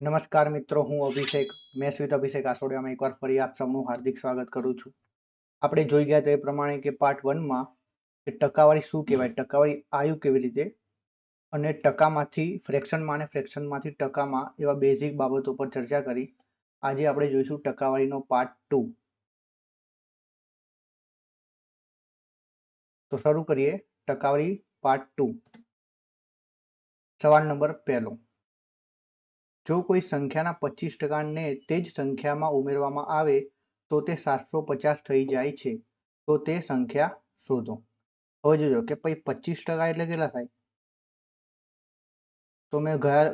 નમસ્કાર મિત્રો, હું અભિષેક મેસ વિથ અભિષેક આસોડિયામાં એકવાર ફરી આપ સૌનું હાર્દિક સ્વાગત કરું છું. આપણે જોઈ ગયા તે પ્રમાણે કે પાર્ટ 1માં કે ટકાવારી શું કહેવાય, ટકાવારી આવ્યું કેવી રીતે, અને ટકામાંથી ફ્રેક્શનમાં અને ફ્રેક્શનમાંથી ટકામાં એવા બેઝિક બાબતો પર ચર્ચા કરી. આજે આપણે જોઈશું ટકાવારીનો પાર્ટ 2. તો શરૂ કરીએ ટકાવારી પાર્ટ 2. સવાલ નંબર 1. જો કોઈ સંખ્યાના 25% તે જ સંખ્યામાં ઉમેરવામાં આવે તો તે 750 થઈ જાય છે, તો તે સંખ્યા શોધો. હવે જોજો કે ભાઈ 25% એટલે કેટલા થાય. તો મેં ગયા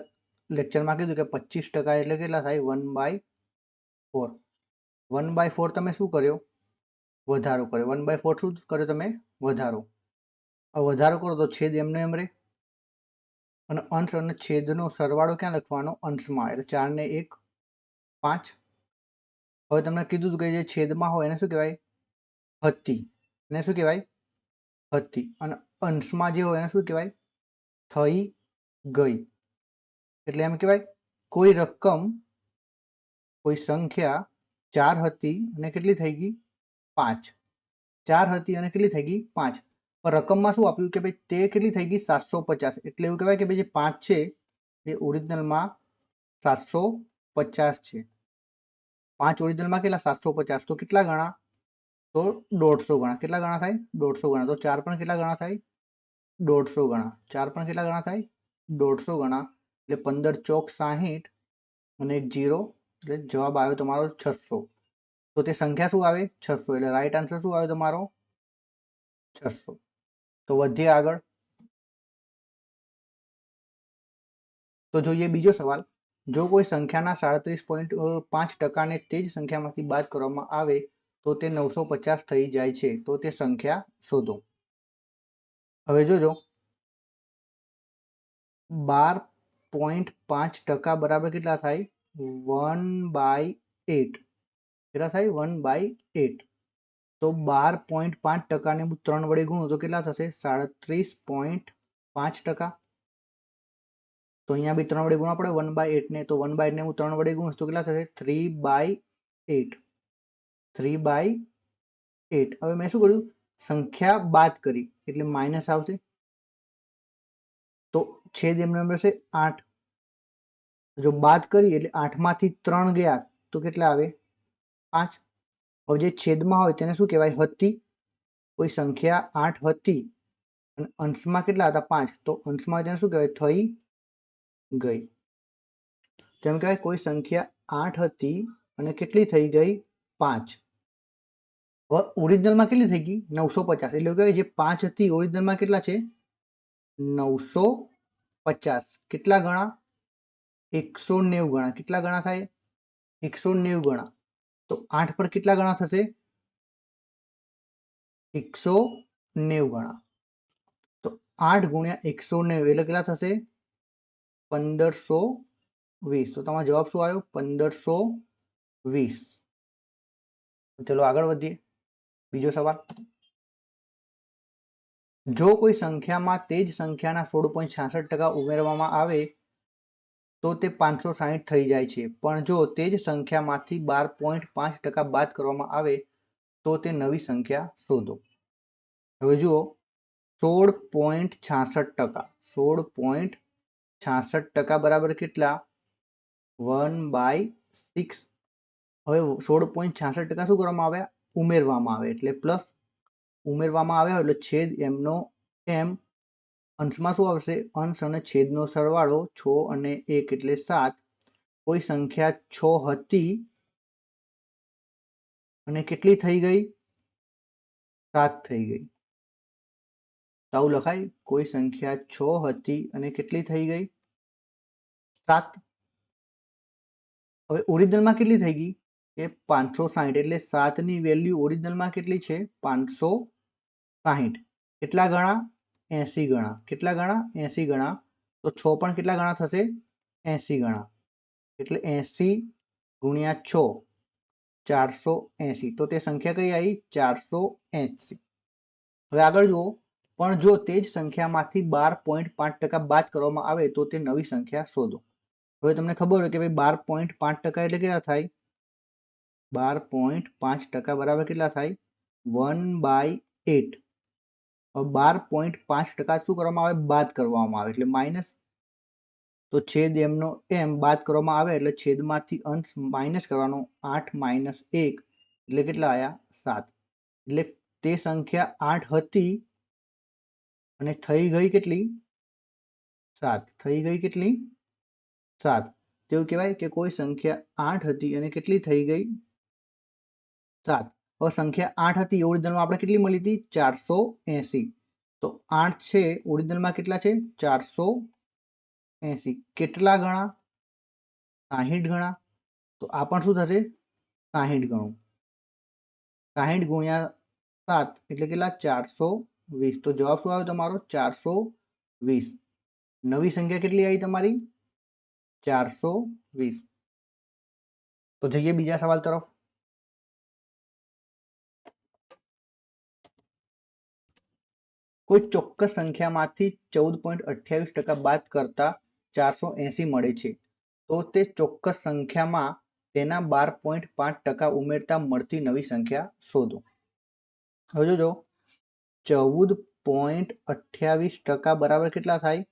લેક્ચરમાં કીધું કે 25% એટલે કેટલા થાય, 1/4. 1/4 તમે શું કર્યો, વધારો કર્યો. 1/4 શું કર્યો તમે, વધારો. હવે વધારો કરો તો છેદ એમને એમ રહે, અને અંશ અને છેદનો સરવાળો ક્યાં લખવાનો, અંશમાં. એટલે 4 ને 1 5. હવે તમને કીધું હતું કે જે છેદમાં હોય એને શું કહેવાય, હતી. એને શું કહેવાય, હતી. અને અંશમાં જે હોય એને શું કહેવાય, થઈ ગઈ. એટલે એમ કહેવાય કોઈ રકમ, કોઈ સંખ્યા 4 હતી અને કેટલી થઈ ગઈ, 5. 4 હતી અને કેટલી થઈ ગઈ, 5. પણ રકમમાં શું આપ્યું કે ભાઈ તે કેટલી થઈ ગઈ, 750. એટલે એવું કહેવાય કે ભાઈ જે 5 છે એ ઓરિજિનલમાં 750 છે. 5 ઓરિજિનલમાં કેટલા, 750. તો કેટલા ગણા, તો 150 ગણા. કેટલા ગણા થાય, 150 ગણા. તો 4 પણ કેટલા ગણા થાય, 150 ગણા. 4 પણ કેટલા ગણા થાય, 150 ગણા. એટલે 15 ચોક 60 અને 1 0, એટલે જવાબ આવ્યો તમારો 600. તો તે સંખ્યા શું આવે, 600. એટલે રાઈટ આન્સર શું આવ્યો તમારો, 600. તો વધીએ આગળ. તો જોઈએ બીજો સવાલ. જો કોઈ સંખ્યાના 37.5% તે જ સંખ્યામાંથી બાદ કરવામાં આવે તો તે 950 થઈ જાય છે, તો તે સંખ્યા શોધો. હવે જોજો 12.5% બરાબર કેટલા થાય, 1/8. કેટલા થાય, 1/8. તો 12.5% ને હું 3 વડે ગુણું તો કેટલા થશે, 37.5%. તો અહીંયા બી 3 વડે ગુણવા પડે 1/8 ને. તો 1/8 ને હું 3 વડે ગુણીશ તો કેટલા થશે, 3/8. 3/8. હવે મેં શું કર્યું, સંખ્યા બાદ કરી એટલે માઇનસ આવશે. તો છેદ એમને એમ રહેશે 8. જો બાદ કરી એટલે 8 માંથી 3 ગયા તો કેટલા આવે, 5. હવે જે છેદમાં હોય તેને શું કહેવાય, હતી. કોઈ સંખ્યા 8 હતી અને અંશમાં કેટલા હતા, 5. તો અંશમાં તેને શું કહેવાય, થઈ ગઈ. તેમ કહેવાય કોઈ સંખ્યા 8 હતી અને કેટલી થઈ ગઈ, 5. હવે ઓરિજિનલમાં કેટલી થઈ ગઈ, 950. એટલે એવું કહેવાય જે 5 હતી ઓરિજિનલમાં કેટલા છે, 950. કેટલા ગણા, 190 ગણા. કેટલા ગણા થાય, 190 ગણા. તો 8 પર કેટલા ગણા થશે, 190 ગણા. તો 8 ગુણ્યા 190 એટલે કેટલા થશે, 1520. તો તમારો જવાબ શું આવ્યો, 1520. ચલો આગળ વધીએ. બીજો સવાલ. જો કોઈ સંખ્યામાં તે જ સંખ્યાના 16.66% ઉમેરવામાં આવે તો તે 560 થઈ જાય છે, પણ જો તે જ સંખ્યામાંથી 12.5% બાદ કરવામાં આવે તો તે નવી સંખ્યા શોધો. હવે જુઓ 16.66%. 16.66% બરાબર કેટલા, 1/6. હવે 16.66% શું કરવામાં આવે, ઉમેરવામાં આવે. એટલે પ્લસ ઉમેરવામાં આવ્યા એટલે છેદ એમનો એમ. અંશમાં શું આવશે, અંશ અને છેદનો સરવાળો. 6 અને 1 એટલે 7. કોઈ સંખ્યા 6 હતી અને કેટલી થઈ ગઈ, 7 થઈ ગઈ. આવું લખાય, કોઈ સંખ્યા 6 હતી અને કેટલી થઈ ગઈ, 7. હવે ઓરિજિનલમાં કેટલી થઈ ગઈ, કે 560. એટલે 7 ની વેલ્યુ ઓરિજિનલમાં કેટલી છે, 560. કેટલા ગણા, 80 ગણા. કેટલા ગણા, 80 ગણા. તો 6 પણ કેટલા ગણા થશે, 80 ગણા. એટલે 80 ગુણ્યા 6, 480. તો તે સંખ્યા કઈ આવી, 480. હવે આગળ જુઓ, પણ જો તે જ સંખ્યામાંથી 12.5% બાદ કરવામાં આવે તો તે નવી સંખ્યા શોધો. હવે તમને ખબર હોય કે ભાઈ 12.5% એટલે કેટલા થાય? 12.5% બરાબર કેટલા થાય? 1/8. હવે 12.5% શું કરવામાં આવે? બાદ કરવામાં આવે, એટલે માઇનસ. તો છેદ એમનો એમ બાદ કરવામાં આવે એટલે છેદમાંથી અંશ માઇનસ કરવાનો. 8 - 1 એટલે કેટલા આવ્યા? 7. એટલે તે સંખ્યા 8 હતી અને થઈ ગઈ કેટલી? 7. થઈ ગઈ કેટલી? 7. તેવું કહેવાય કે કોઈ સંખ્યા 8 હતી અને કેટલી થઈ ગઈ? 7. હવે સંખ્યા 8 હતી, ઓરિજિનલમાં આપણે કેટલી મળી હતી? 480. તો 8 છે ઓરિજિનલમાં કેટલા છે? 480. કેટલા ગણા? 60 ગણા. તો આ પણ શું થશે? 60 ગણું. 60 ગુણ્યા 7 એટલે કેટલા? 420. તો જવાબ શું આવ્યો તમારો? 420. નવી સંખ્યા કેટલી આવી તમારી? 420. તો જઈએ બીજા સવાલ તરફ. કોઈ ચોક્કસ સંખ્યામાંથી 14.28% બાદ કરતા 480 મળે છે. તો તે ચોક્કસ સંખ્યામાં તેના 12.5% ઉમેરતા મળતી નવી સંખ્યા શોધો. હવે જોજો, 14.28% બરાબર કેટલા થાય?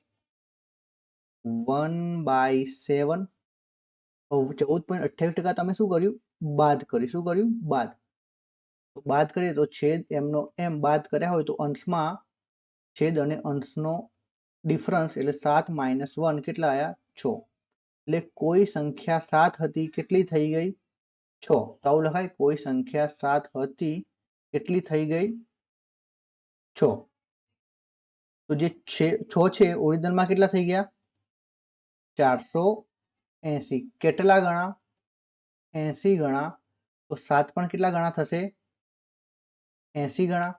1/7. 14.28% તમે શું કર્યું? બાદ કર્યું. શું કર્યું? બાદ. તો બાદ કરીએ તો છેદ એમનો એમ બાદ કર્યા હોય તો અંશમાં છેદ અને અંશનો ડિફરન્સ એટલે 7 - 1 કેટલા આવ્યા? 6. એટલે કોઈ સંખ્યા 7 હતી, કેટલી થઈ ગઈ? 6. તો આવું લખાય, કોઈ સંખ્યા 7 હતી, કેટલી થઈ ગઈ? 6. તો જે 6 છે ઓરિજિનલમાં કેટલા થઈ ગયા? 480. કેટલા ગણા? 80 ગણા. તો 7 પણ કેટલા ગણા થશે? 80 ગણા.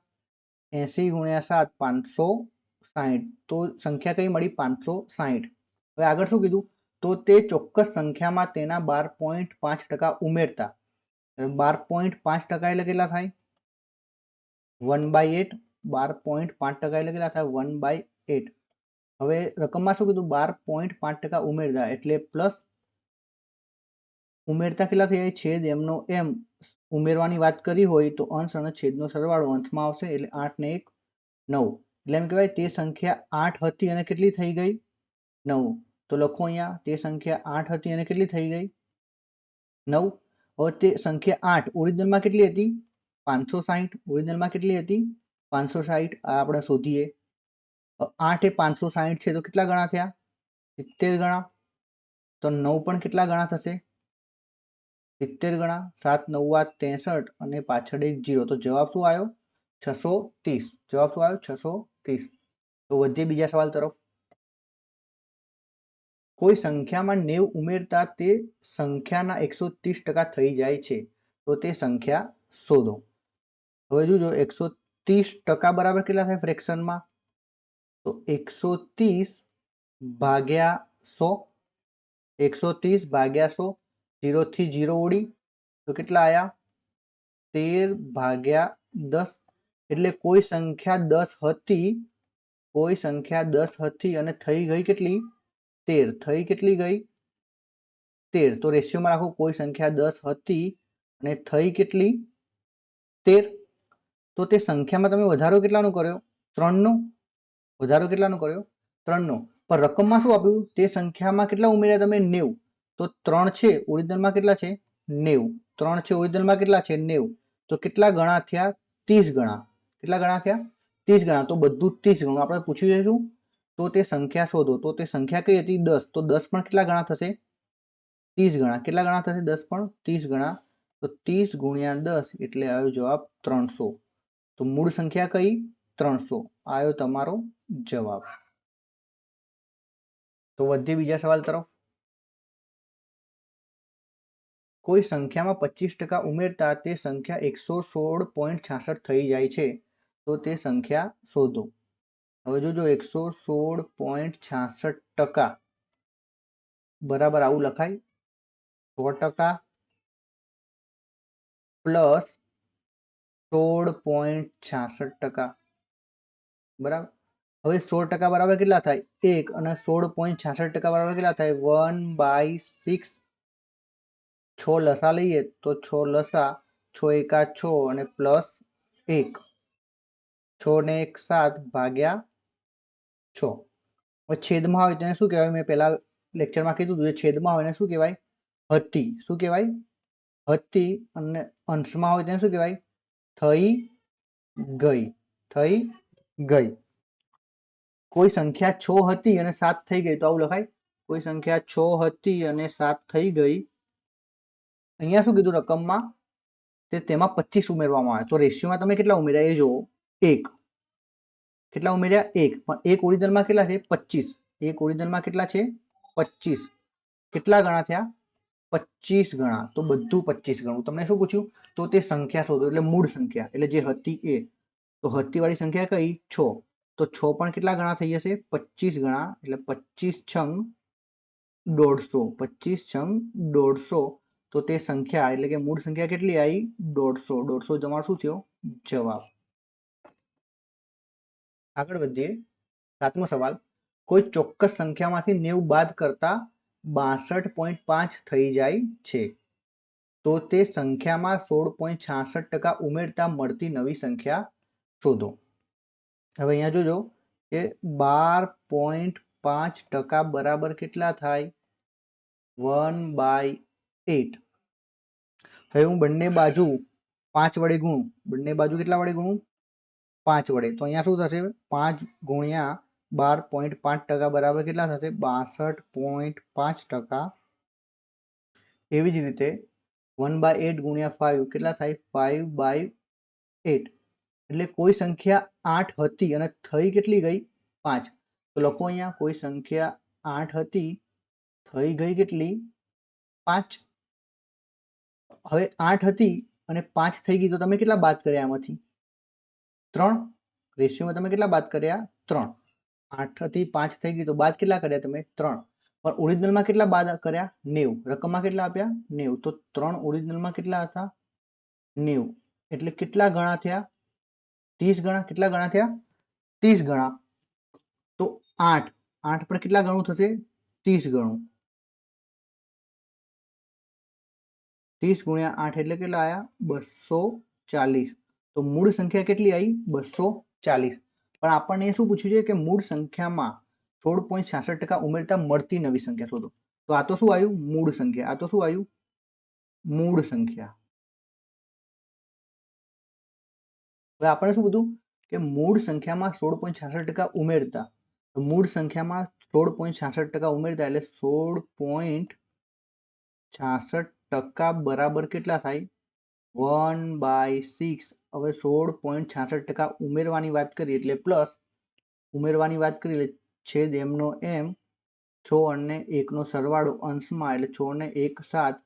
80 ગુણ્યા 7 560. તો સંખ્યા કઈ મળી? 560. હવે આગળ શું કીધું? તો તે ચોક્કસ સંખ્યામાં તેના 12.5% ઉમેરતા. 12.5% એટલે કેટલા થાય? 1/8. 12.5% એટલે કેટલા થાય? 1/8. હવે રકમમાં શું કીધું? 12.5% ઉમેરતા એટલે પ્લસ. ઉમેરતા કેટલા થઈ જાય? છેદ એમનો એમ ઉમેરવાની વાત કરી હોય તો અંશ અને છેદનો સરવાળો અંશમાં આવશે એટલે 8 ને 1 9. એટલે એમ કહેવાય તે સંખ્યા 8 હતી અને કેટલી થઈ ગઈ? 9. તો લખો અહીંયા, તે સંખ્યા 8 હતી અને કેટલી થઈ ગઈ? 9. હવે તે સંખ્યા 8 ઓરિજિનલમાં કેટલી હતી? 560. ઓરિજિનલમાં કેટલી હતી? 560. આ આપણે શોધીએ. 8 એ 560 છે તો કેટલા ગણા થયા? 70 ગણા. તો 9 પણ કેટલા ગણા થશે? 70 ગણા. 7 9 63 અને પાછળ એક 0. તો જવાબ શું આવ્યો? 630. જવાબ શું આવ્યો? 630. તો વધીએ બીજા સવાલ તરફ. કોઈ સંખ્યામાં 90 ઉમેરતા તે સંખ્યાના 130% થઈ જાય છે. તો તે સંખ્યા શોધો. હવે જોજો, 130% બરાબર કેટલા થાય ફ્રેક્શનમાં? તો 130 ભાગ્યા 100. 130 ભાગ્યા 100. 0 થી 0 ઉડી તો કેટલા આવ્યા? 13 ભાગ્યા 10. એટલે કોઈ સંખ્યા 10 હતી, કોઈ સંખ્યા 10 હતી અને થઈ ગઈ કેટલી? 13. થઈ કેટલી ગઈ? 13. તો રેશિયોમાં રાખો, કોઈ સંખ્યા 10 હતી અને થઈ કેટલી? 13. તો તે સંખ્યામાં તમે વધારો કેટલાનો કર્યો? 3નો. વધારો કેટલાનો કર્યો? 3નો. પણ રકમમાં શું આપ્યું? તે સંખ્યામાં કેટલા ઉમેર્યા તમે? 90. તો 3 છે ઓરિજિનલમાં કેટલા છે? 90. 3 છે ઓરિજિનલમાં કેટલા છે? 90. તો કેટલા ગણા થયા? 30 ગણા. કેટલા ગણા થયા? 30 ગણા. તો બધું 30 ગણું આપણે પૂછી લઈશું. તો તે સંખ્યા શોધો. તો તે સંખ્યા કઈ હતી? 10. તો 10 પણ કેટલા ગણા થશે? 30 ગણા. કેટલા ગણા થશે? 10 પણ 30 ગણા. તો 30 ગુણ્યા 10 એટલે આવ્યો જવાબ 300. તો મૂળ સંખ્યા કઈ? 300. આવ્યો તમારો જવાબ. તો વધીએ બીજા સવાલ તરફ. કોઈ સંખ્યામાં 25% ઉમેરતા તે સંખ્યા 116.66 થઈ જાય છે. તો તે સંખ્યા શોધો. હવે જોજો, 116.66% બરાબર આવું લખાય, 100% પ્લસ 16.66%. બરાબર. હવે 16% બરાબર કેટલા થાય? 1 અને 16.66% બરાબર કેટલા થાય? 1/6. 6 લસા લઈએ તો 6 લસા, 6 એકા 6 અને પ્લસ 1, 6 ને 1 7 ભાગ્યા 6. હવે છેદમાં હોય તેને શું કહેવાય? મેં પહેલા લેક્ચરમાં કીધું હતું, છેદમાં હોય એને શું કહેવાય? હતી. શું કહેવાય? હતી. અને અંશમાં હોય તેને શું કહેવાય? થઈ ગઈ. થઈ ગઈ. કોઈ સંખ્યા 6 હતી અને 7 થઈ ગઈ તો આવું લખાય? કોઈ સંખ્યા 6 હતી અને 7 થઈ ગઈ. અહીંયા શું કીધું રકમમાં? તેમાં 25 ઉમેરવામાં આવે. તો રેશિયોમાં તમે કેટલા ઉમેર્યા એ જુઓ. 1. કેટલા ઉમેર્યા? 1. પણ 1 ઓરિજિનલમાં કેટલા છે? 25. 1 ઓરિજિનલમાં કેટલા છે? 25. કેટલા ગણા થયા? 25 ગણા. તો બધું 25 ગણું. તમને શું પૂછ્યું? તો તે સંખ્યા શોધો, એટલે મૂળ સંખ્યા, એટલે જે હતી એ. તો હતી વાળી સંખ્યા કઈ? 6. તો 6 પણ કેટલા ગણા થઈ જશે? 25 ગણા. એટલે 25 છંગ 150. 25 છંગ 150. તો તે સંખ્યા એટલે કે મૂળ સંખ્યા કેટલી આવી? 150. 150 તમારો શું થયો? જવાબ. આગળ વધીએ. 7મો સવાલ. કોઈ ચોક્કસ સંખ્યામાંથી 90 બાદ કરતા 62.5 થઈ જાય છે, તો તે સંખ્યામાં 16.66% ઉમેરતા મળતી નવી સંખ્યા શોધો. હવે અહીંયા જોજો કે 12.5% બરાબર કેટલા થાય? 1/8. હવે હું બંને બાજુ 5 વડે ગુણું. બંને બાજુ કેટલા વડે ગુણું? 5 વડે. તો અહીંયા શું થશે? 5 ગુણ્યા 12.5% બરાબર કેટલા થશે? 62.5%. એવી જ રીતે 1/8 ગુણ્યા 5 કેટલા થાય? 5/8. એટલે કોઈ સંખ્યા 8 હતી અને થઈ કેટલી ગઈ? 5. તો લખો અહીંયા કોઈ સંખ્યા 8 હતી, થઈ ગઈ કેટલી? 5. હવે 8 હતી અને 5 થઈ ગઈ તો તમે કેટલા બાદ કર્યા આમાંથી? 3. રેશિયોમાં તમે કેટલા બાદ કર્યા? 3. 8 હતી 5 થઈ ગઈ તો બાદ કેટલા કર્યા તમે? 3. પણ ઓરિજિનલમાં કેટલા બાદ કર્યા? 90. રકમમાં કેટલા આપ્યા? 90. તો 3 ઓરિજિનલમાં કેટલા હતા? 90. એટલે કેટલા ગણા થયા? 30 ગણા. કેટલા ગણા થયા? 30 ગણા. તો 8 પણ કેટલા ગણું થશે? 30 ગણું. 30 ગુણ્યા 8 એટલે કેટલા આવ્યા? 240. તો મૂળ સંખ્યા કેટલી આવી? 240. પણ આપણને શું પૂછ્યું છે કે મૂળ સંખ્યામાં 16.66% ઉમેરતા મળતી નવી સંખ્યા શોધો. તો આ તો શું આવ્યું? મૂળ સંખ્યા. આ તો શું આવ્યું? મૂળ સંખ્યા. હવે આપણે શું કીધું કે મૂળ સંખ્યામાં 16.66% ઉમેરતા. તો મૂળ સંખ્યામાં 16.66% ઉમેરતા એટલે 16.66% બરાબર કેટલા થાય? 1/6. હવે 16.66% ઉમેરવાની વાત કરીએ એટલે પ્લસ, ઉમેરવાની વાત કરીએ એટલે છેદ એમનો એમ, 6 અને 1 નો સરવાળો અંશમાં એટલે 6 ને 1 7.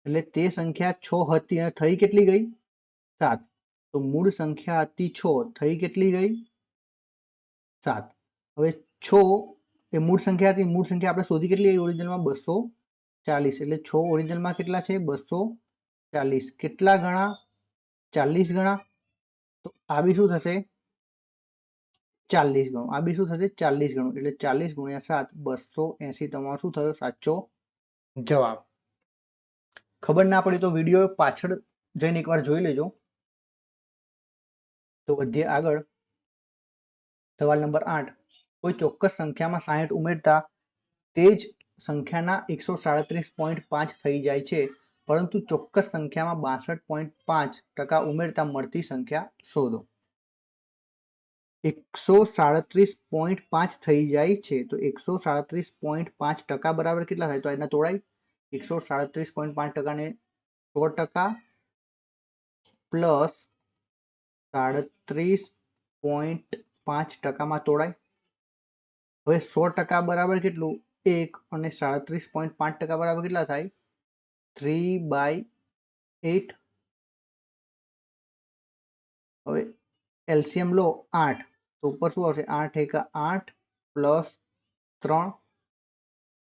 એટલે તે સંખ્યા 6 હતી અને થઈ કેટલી ગઈ? 7. તો મૂળ સંખ્યા હતી 6, થઈ કેટલી ગઈ? 7. હવે 6 એ મૂળ સંખ્યા હતી. મૂળ સંખ્યા આપણે શોધી કેટલી આવી ઓરિજિનલમાં? 240. એટલે 6 ઓરિજિનલમાં કેટલા છે? 240. કેટલા ગણા? 40 ગણા. તો આ બી શું થશે? 40 ગણું. આ બી શું થશે? 40 ગણું. એટલે 40 ગુણ્યા 7 280 તમારો શું થયો? સાચો જવાબ. ખબર ના પડી તો વિડીયો પાછળ જઈને એકવાર જોઈ લેજો. તો વધીએ આગળ. સવાલ નંબર 8. કોઈ ચોક્કસ સંખ્યામાં 60 ઉમેરતા તે જ સંખ્યાના 137.5 થઈ જાય છે, પરંતુ ચોક્કસ સંખ્યામાં 62.5% ઉમેરતા મળતી સંખ્યા શોધો. 137.5 થઈ જાય છે તો 137.5% બરાબર કેટલા થાય? તો એના તોડાય. 137.5% ને 100% પ્લસ 37.5% માં તોડાય. હવે 100% બરાબર કેટલું? 1 અને 37.5% બરાબર કેટલા થાય? 3/8. હવે એલસીએમ લો 8 તો ઉપર શું આવશે? 8 એકા 8 પ્લસ 3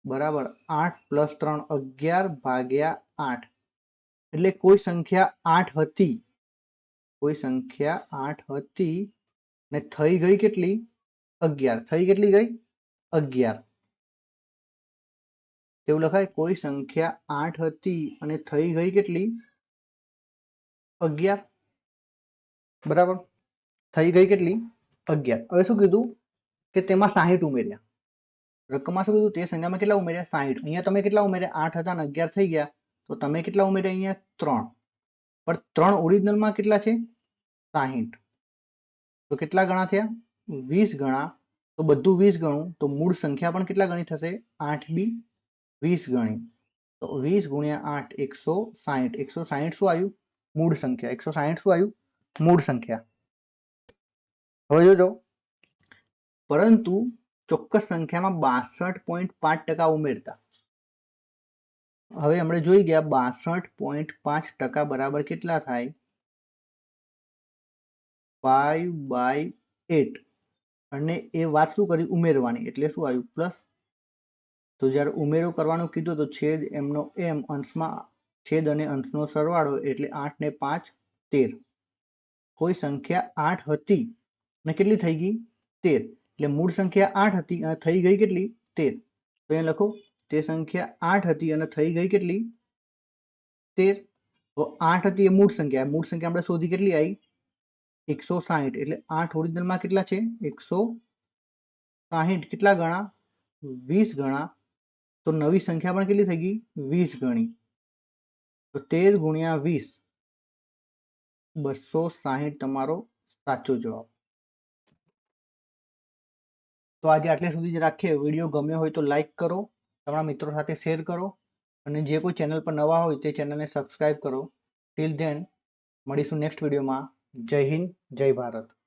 બરાબર 8 પ્લસ 3 11/8. એટલે કોઈ સંખ્યા 8 હતી, કોઈ સંખ્યા 8 હતી ને થઈ ગઈ કેટલી? 11 થઈ કેટલી ગઈ 11 તેવું લખાય કોઈ સંખ્યા 8 હતી અને થઈ ગઈ કેટલી 11 બરાબર થઈ ગઈ કેટલી 11 હવે શું કીધું કે તેમાં 60 ઉમેર્યા રકમમાં શું કીધું તે સંખ્યામાં કેટલા ઉમેર્યા 60 અહીંયા તમે કેટલા ઉમેર્યા 8 હતા અને 11 થઈ ગયા તો તમે કેટલા ઉમેર્યા અહીંયા 3 પણ 3 ઓરિજિનલમાં કેટલા છે 60 તો કેટલા ગણા થયા 20 ગણા તો બધું 20 ગણું તો મૂળ સંખ્યા પણ કેટલા ગણી થશે 8 બી 20 ગણી તો 20 ગુણ્યા 8 160 160 શું આવ્યું મૂળ સંખ્યા 160 શું આવ્યું મૂળ સંખ્યા હવે જોજો પરંતુ ચોક્કસ સંખ્યામાં 62.5% ઉમેરતા હવે આપણે જોઈ ગયા 62.5% બરાબર કેટલા થાય 5/8 અને એ વાત શું કરી ઉમેરવાની એટલે શું આવ્યું પ્લસ તો જ્યારે ઉમેરો કરવાનું કીધું તો છેદ એમનો એમ અંશમાં છેદ અને અંશનો સરવાળો એટલે 8 ને 5 13 કોઈ સંખ્યા 8 હતી અને કેટલી થઈ ગઈ 13 એટલે મૂળ સંખ્યા 8 હતી અને થઈ ગઈ કેટલી 13 તો અહીંયા લખો તે સંખ્યા 8 હતી અને થઈ ગઈ કેટલી 13 તો 8 હતી એ મૂળ સંખ્યા આપણે શોધી કેટલી આવી 160 એટલે 8 ઓરિજિનલમાં કેટલા છે 160 કેટલા ગણા 20 ગણા તો નવી સંખ્યા પણ કેટલી થઈ ગઈ 20 ગણી તો 13 ગુણ્યા 20 260 તમારો સાચો જવાબ તો આજે આટલે સુધી જ રાખીએ વિડીયો ગમ્યો હોય તો લાઈક કરો તમારા મિત્રો સાથે શેર કરો અને જે કોઈ ચેનલ પર નવા હોય તે ચેનલને સબસ્ક્રાઇબ કરો ટિલ ધેન મળીશું નેક્સ્ટ વિડીયોમાં જય હિન્દ જય ભારત